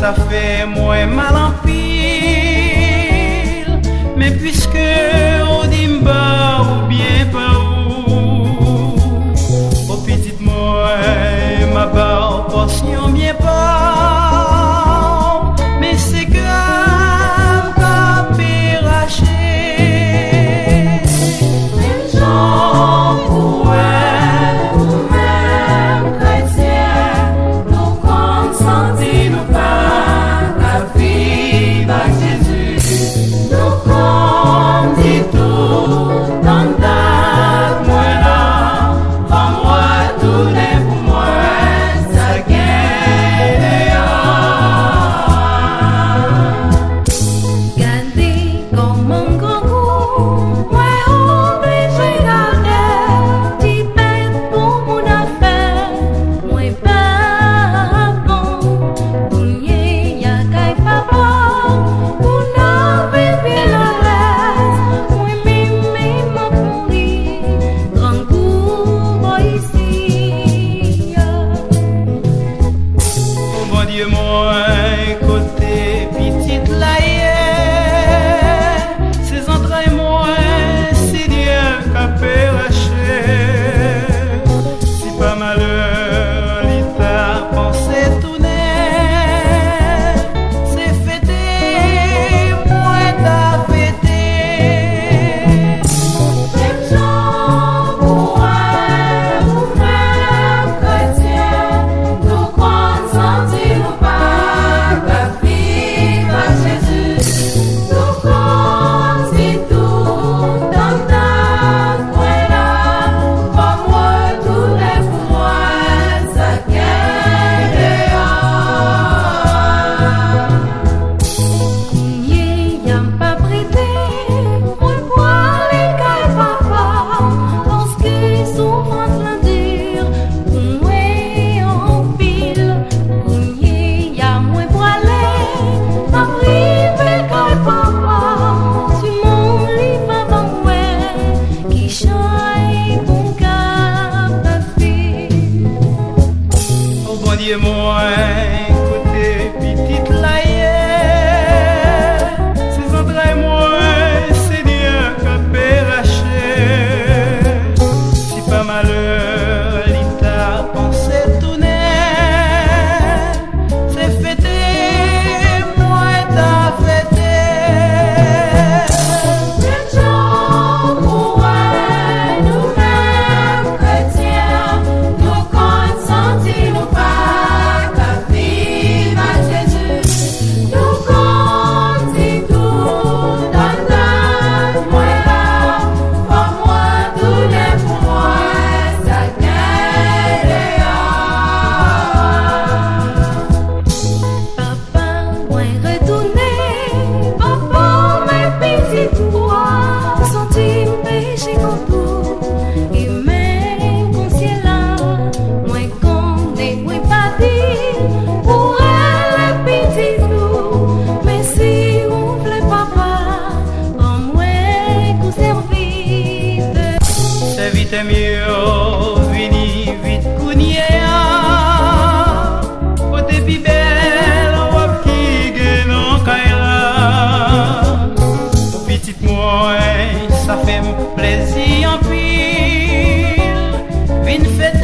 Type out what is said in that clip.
Ça fait moins mal en pile, mais puisque on dit m'ba ou bien pas où, au petit moi ma barre portion bien pas, mais c'est grave qu'à péracher. Les gens pourraient ou même chrétiens nous consentir nous pas. Côté petite la ses entrailles moins, c'est Dieu qu'a péraché. Si pas malheur, l'état pensait tourner, c'est fêté, moi t'as fêté. Les gens pourraient ou même chrétiens, nous consentir ou pas. Moi, côté petite la ses entrailles moi, c'est Dieu qu'a péraché. Si pas malheur, l'état pensait tourner, c'est fêté, moi t'as fêté. Les gens pourraient nous mêmes chrétiens, nous consentir nous pas. C'est mieux, vini vite kounye côté pi belle, wap ki gen nan kayla. Petite moi, ça fait plaisir en pile, vin fête.